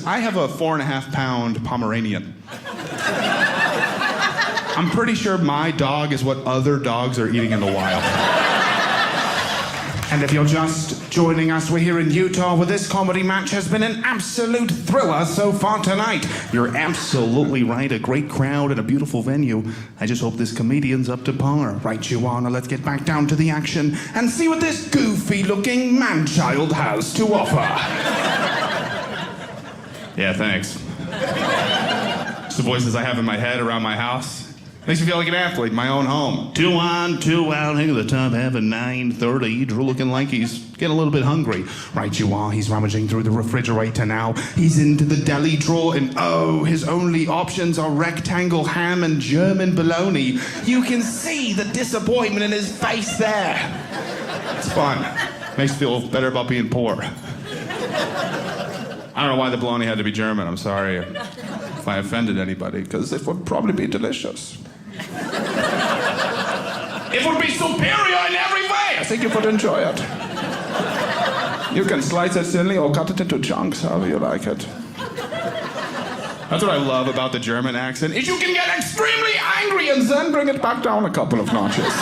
I have a 4.5-pound Pomeranian. I'm pretty sure my dog is what other dogs are eating in the wild. And if you're just joining us, we're here in Utah where this comedy match has been an absolute thriller so far tonight. You're absolutely right. A great crowd and a beautiful venue. I just hope this comedian's up to par. Right you are. Now let's get back down to the action and see what this goofy-looking man-child has to offer. Yeah, thanks. It's the voices I have in my head around my house. Makes me feel like an athlete in my own home. 2 on, 2 out, hang of the top half at 9:30. Drew looking like he's getting a little bit hungry. Right you are. He's rummaging through the refrigerator now. He's into the deli drawer and oh, his only options are rectangle ham and German bologna. You can see the disappointment in his face there. It's fun. Makes me feel better about being poor. I don't know why the bologna had to be German. I'm sorry if I offended anybody, because it would probably be delicious. It would be superior in every way. I think you would enjoy it. You can slice it thinly or cut it into chunks, however you like it. That's what I love about the German accent, is you can get extremely angry and then bring it back down a couple of notches.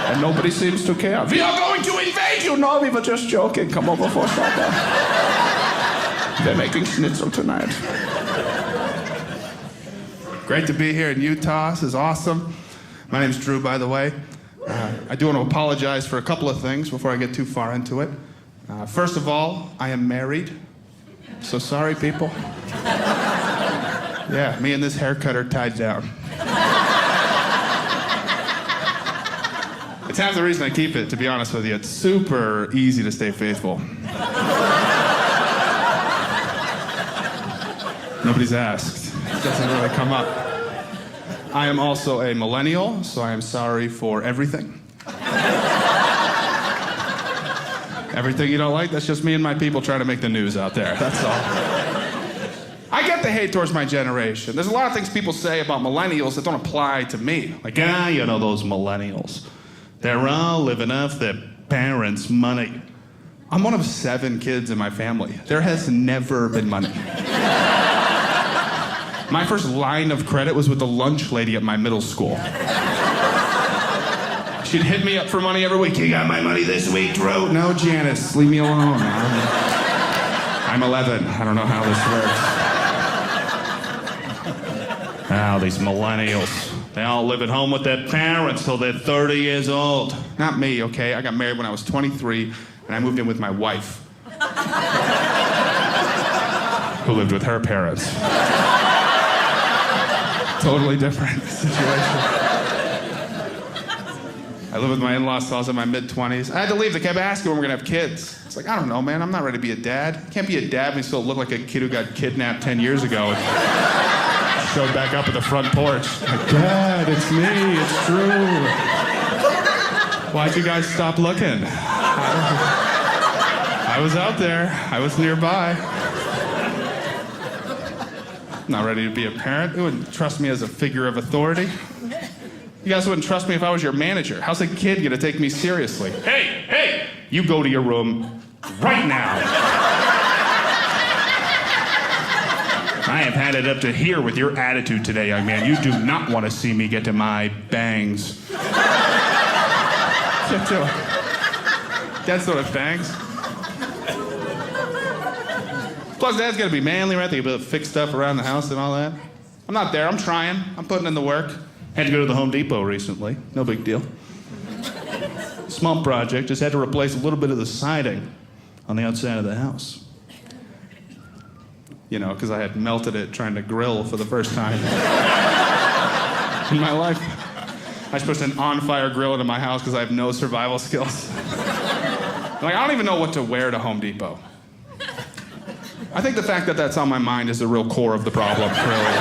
And nobody seems to care. We are going to invade you. No, we were just joking. Come over for supper. They're making schnitzel tonight. Great to be here in Utah. This is awesome. My name's Drew, by the way. I do want to apologize for a couple of things before I get too far into it. First of all, I am married. So sorry, people. Yeah, me and this haircut are tied down. It's half the reason I keep it, to be honest with you. It's super easy to stay faithful. Nobody's asked. It doesn't really come up. I am also a millennial, so I am sorry for everything. Everything you don't like, that's just me and my people trying to make the news out there. That's all. I get the hate towards my generation. There's a lot of things people say about millennials that don't apply to me. Like, you know those millennials. They're all living off their parents' money. I'm one of 7 kids in my family. There has never been money. My first line of credit was with the lunch lady at my middle school. She'd hit me up for money every week. You got my money this week, Drew? No, Janice, leave me alone. I'm 11. I don't know how this works. Now, these millennials, they all live at home with their parents till they're 30 years old. Not me, okay? I got married when I was 23, and I moved in with my wife, who lived with her parents. Totally different situation. I live with my in-laws till I was in my mid-20s. I had to leave. They kept asking when we're gonna have kids. It's like, I don't know, man. I'm not ready to be a dad. You can't be a dad and still look like a kid who got kidnapped 10 years ago and showed back up at the front porch. Like, Dad, it's me. It's true. Why'd you guys stop looking? I was out there. I was nearby. Not ready to be a parent. You wouldn't trust me as a figure of authority. You guys wouldn't trust me if I was your manager. How's a kid gonna take me seriously? Hey, you go to your room right now. I have had it up to here with your attitude today, young man. You do not want to see me get to my bangs. Get to it. Dad's doing bangs. Plus, Dad's gotta be manly, right? They gotta fix stuff around the house and all that. I'm not there. I'm trying. I'm putting in the work. Had to go to the Home Depot recently. No big deal. Small project. Just had to replace a little bit of the siding on the outside of the house. You know, because I had melted it trying to grill for the first time in my life. I just pushed an on-fire grill into my house because I have no survival skills. Like, I don't even know what to wear to Home Depot. I think the fact that that's on my mind is the real core of the problem, really.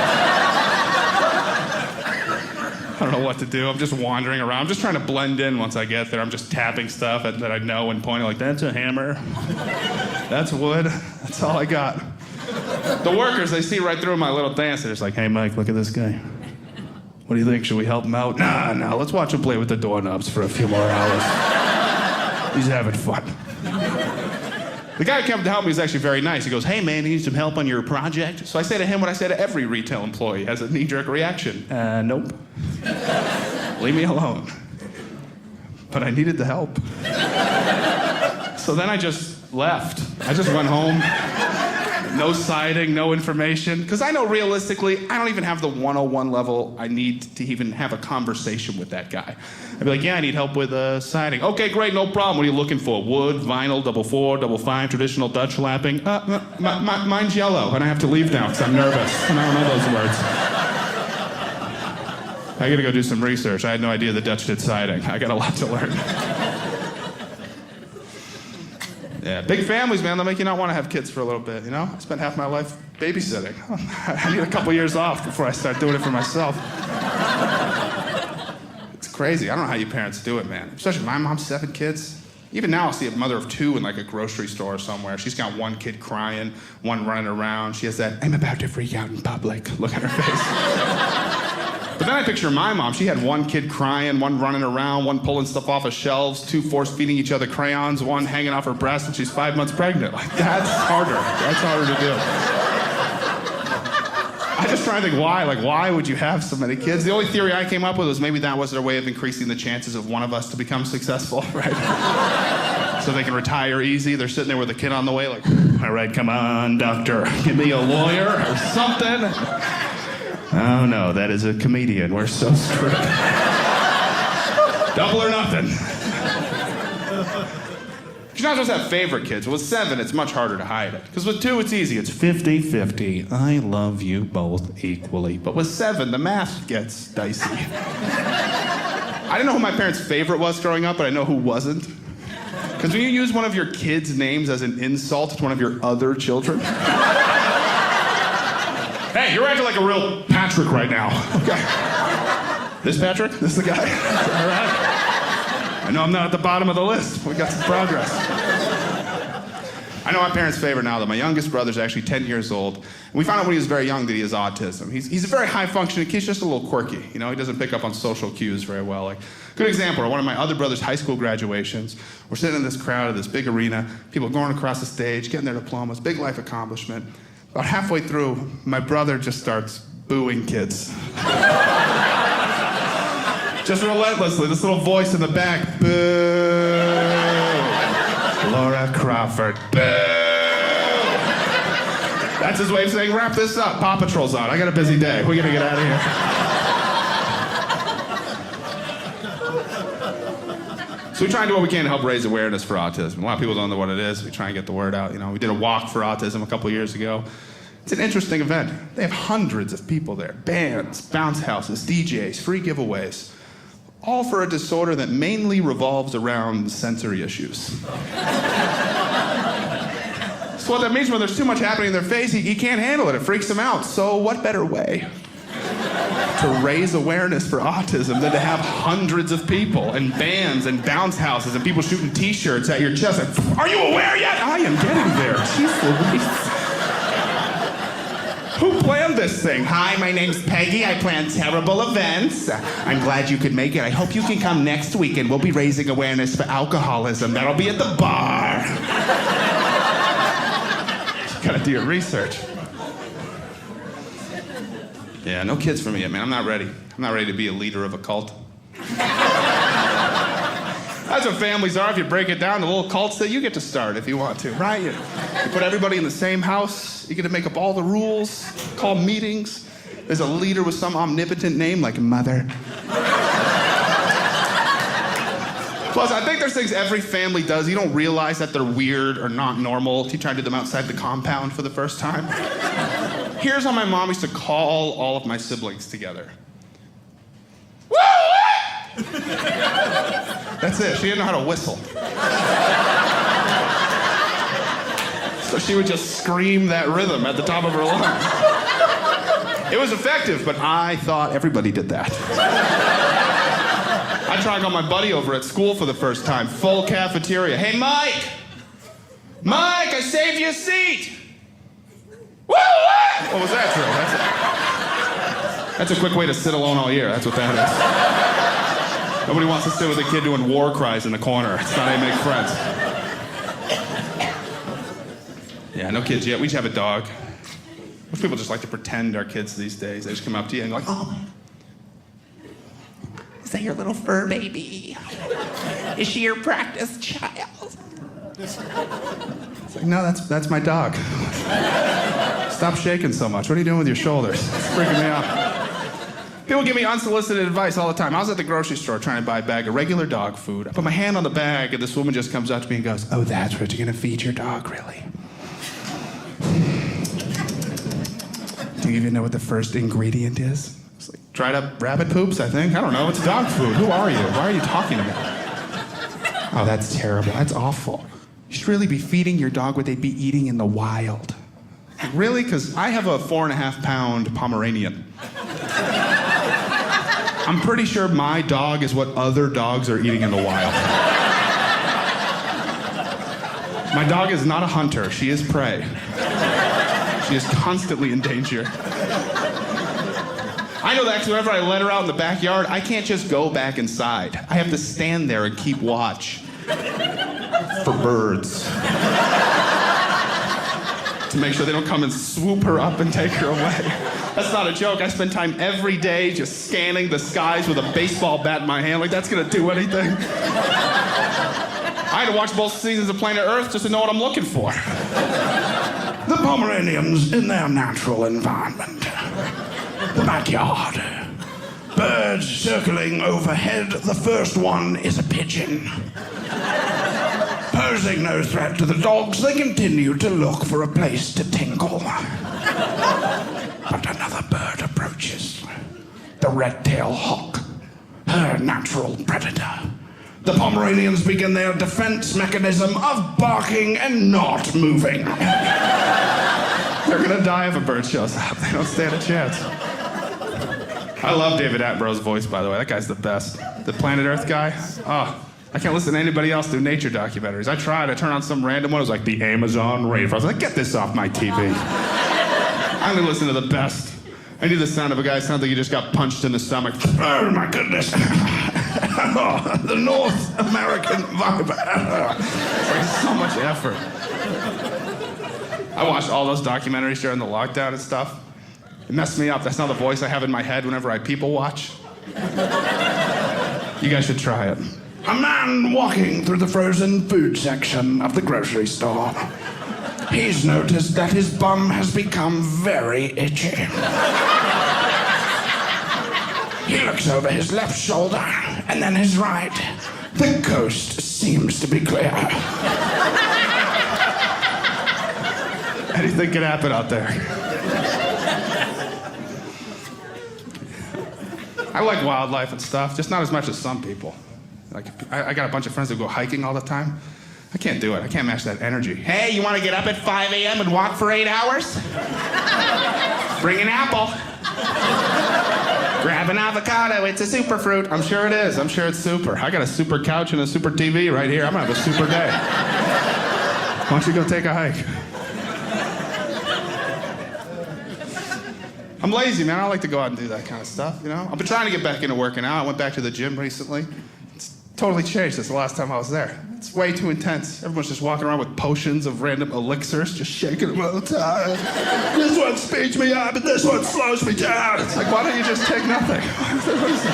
I don't know what to do. I'm just wandering around. I'm just trying to blend in once I get there. I'm just tapping stuff that I know and pointing like, that's a hammer. That's wood. That's all I got. The workers, they see right through my little dance. They're just like, hey, Mike, look at this guy. What do you think? Should we help him out? Nah, let's watch him play with the doorknobs for a few more hours. He's having fun. The guy who came to help me was actually very nice. He goes, hey man, you need some help on your project? So I say to him what I say to every retail employee as a knee-jerk reaction. Nope. Leave me alone. But I needed the help. So then I just left. I just went home. No siding, no information. Because I know realistically, I don't even have the 101 level I need to even have a conversation with that guy. I'd be like, yeah, I need help with siding. Okay, great, no problem. What are you looking for? Wood, vinyl, 4/4, 5/5, traditional Dutch lapping? Mine's yellow, and I have to leave now because I'm nervous. And I don't know those words. I gotta go do some research. I had no idea the Dutch did siding. I got a lot to learn. Yeah, big families, man, they'll make you not want to have kids for a little bit, you know? I spent half my life babysitting. I need a couple years off before I start doing it for myself. It's crazy. I don't know how you parents do it, man. Especially my mom's 7 kids. Even now, I'll see a mother of 2 in like a grocery store somewhere. She's got 1 kid crying, 1 running around. She has that, I'm about to freak out in public look on her face. But then I picture my mom. She had 1 kid crying, 1 running around, 1 pulling stuff off of shelves, 2 force-feeding each other crayons, 1 hanging off her breast, and she's 5 months pregnant. Like, that's harder. That's harder to do. I just try to think why. Like, why would you have so many kids? The only theory I came up with was maybe that was their way of increasing the chances of one of us to become successful, right? So they can retire easy. They're sitting there with a kid on the way, like, all right, come on, doctor, give me a lawyer or something. Oh no, that is a comedian. We're so screwed. Double or nothing. You're not supposed to have favorite kids. With 7, it's much harder to hide it. Because with 2, it's easy. It's 50-50. I love you both equally. But with 7, the math gets dicey. I didn't know who my parents' favorite was growing up, but I know who wasn't. Because when you use one of your kids' names as an insult to one of your other children... Hey, you're acting like a real Patrick right now. Okay. This Patrick? This is the guy? All right. I know I'm not at the bottom of the list. We got some progress. I know my parents' favorite now that my youngest brother's actually 10 years old. And we found out when he was very young that he has autism. He's a very high-functioning kid, he's just a little quirky. You know, he doesn't pick up on social cues very well. Like, good example, at one of my other brother's high school graduations, we're sitting in this crowd of this big arena, people going across the stage, getting their diplomas, big life accomplishment. About halfway through, my brother just starts booing kids. Just relentlessly, this little voice in the back, boo. Laura Crawford, boo. That's his way of saying, wrap this up, Paw Patrol's on. I got a busy day. We gotta get out of here. So we try and do what we can to help raise awareness for autism. A lot of people don't know what it is. We try and get the word out. You know, we did a walk for autism a couple years ago. It's an interesting event. They have hundreds of people there. Bands, bounce houses, DJs, free giveaways. All for a disorder that mainly revolves around sensory issues. So what that means when there's too much happening in their face, he can't handle it. It freaks him out. So what better way to raise awareness for autism than to have hundreds of people and bands and bounce houses and people shooting t-shirts at your chest. Like, are you aware yet? I am getting there. Jeez Louise. Who planned this thing? Hi, my name's Peggy. I plan terrible events. I'm glad you could make it. I hope you can come next week and we'll be raising awareness for alcoholism. That'll be at the bar. You gotta do your research. Yeah, no kids for me yet, man. I'm not ready. I'm not ready to be a leader of a cult. That's what families are. If you break it down to little cults that you get to start if you want to, right? You put everybody in the same house. You get to make up all the rules, call meetings. There's a leader with some omnipotent name like Mother. Plus, I think there's things every family does. You don't realize that they're weird or not normal until you try to do them outside the compound for the first time. Here's how my mom used to call all of my siblings together. Woo! That's it. She didn't know how to whistle. So she would just scream that rhythm at the top of her lungs. It was effective, but I thought everybody did that. I tried to call my buddy over at school for the first time. Full cafeteria. Hey, Mike! Mike, I saved you a seat! Woo! What was that, Drew? That's a quick way to sit alone all year. That's what that is. Nobody wants to sit with a kid doing war cries in the corner. It's not how you make friends. Yeah, no kids yet. We just have a dog. Most people just like to pretend are kids these days. They just come up to you and go like, oh, is that your little fur baby? Is she your practice child? It's like, no, that's my dog. Stop shaking so much. What are you doing with your shoulders? It's freaking me out. People give me unsolicited advice all the time. I was at the grocery store trying to buy a bag of regular dog food. I put my hand on the bag, and this woman just comes up to me and goes, oh, that's what you're gonna feed your dog, really? Do you even know what the first ingredient is? It's like dried up rabbit poops, I think. I don't know. It's dog food. Who are you? Why are you talking to me? Oh, that's terrible. That's awful. You should really be feeding your dog what they'd be eating in the wild. Like, really? Because I have a 4.5-pound Pomeranian. I'm pretty sure my dog is what other dogs are eating in the wild. My dog is not a hunter. She is prey. She is constantly in danger. I know that because whenever I let her out in the backyard, I can't just go back inside. I have to stand there and keep watch for birds to make sure they don't come and swoop her up and take her away. That's not a joke. I spend time every day just scanning the skies with a baseball bat in my hand. Like, that's gonna do anything. I had to watch both seasons of Planet Earth just to know what I'm looking for. The Pomeranians in their natural environment. The backyard. Birds circling overhead. The first one is a pigeon. Posing no threat to the dogs, they continue to look for a place to tinkle. But another bird approaches. The red-tailed hawk, her natural predator. The Pomeranians begin their defense mechanism of barking and not moving. They're gonna die if a bird shows up. They don't stand a chance. I love David Attenborough's voice, by the way. That guy's the best. The Planet Earth guy. Oh, I can't listen to anybody else do nature documentaries. I tried. I turned on some random one. It was like the Amazon rainforest. I was like, get this off my TV. I only listen to the best. I need the sound of a guy who sounds like he just got punched in the stomach. Oh, my goodness. Oh, the North American vibe. It's like so much effort. I watched all those documentaries during the lockdown and stuff. It messed me up. That's not the voice I have in my head whenever I people watch. You guys should try it. A man walking through the frozen food section of the grocery store. He's noticed that his bum has become very itchy. He looks over his left shoulder and then his right. The coast seems to be clear. Anything can happen out there. I like wildlife and stuff, just not as much as some people. Like, I got a bunch of friends who go hiking all the time. I can't do it. I can't match that energy. Hey, you want to get up at 5 a.m. and walk for 8 hours? Bring an apple. Grab an avocado. It's a superfruit. I'm sure it is. I'm sure it's super. I got a super couch and a super TV right here. I'm going to have a super day. Why don't you go take a hike? I'm lazy, man. I don't like to go out and do that kind of stuff, you know? I've been trying to get back into working out. I went back to the gym recently. It's totally changed since the last time I was there. It's way too intense. Everyone's just walking around with potions of random elixirs, just shaking them all the time. This one speeds me up, and this one slows me down. It's like, why don't you just take nothing? What is that?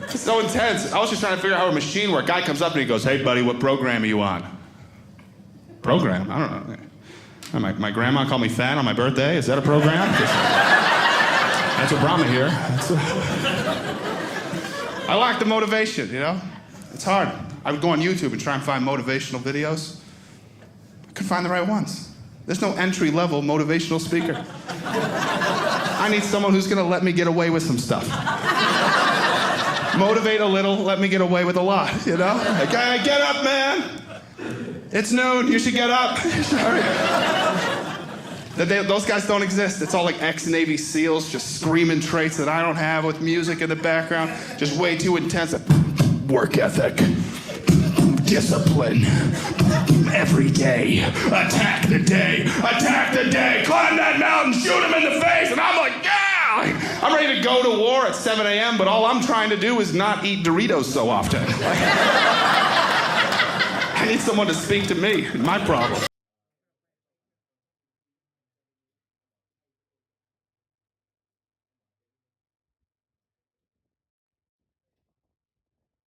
It's so intense. I was just trying to figure out how a machine worked. Guy comes up and he goes, hey, buddy, what program are you on? Program? I don't know. My grandma called me fat on my birthday. Is that a program? That's what brought me here. I lack the motivation, you know? It's hard. I would go on YouTube and try and find motivational videos. I couldn't find the right ones. There's no entry-level motivational speaker. I need someone who's gonna let me get away with some stuff. Motivate a little, let me get away with a lot, you know? Like, hey, get up, man! It's noon, you should get up. Those guys don't exist. It's all like ex-Navy SEALs just screaming traits that I don't have with music in the background. Just way too intense. Work ethic. Discipline. Every day. Attack the day. Attack the day. Climb that mountain, shoot him in the face. And I'm like, yeah! I'm ready to go to war at 7 a.m., but all I'm trying to do is not eat Doritos so often. need someone to speak to me. My problem.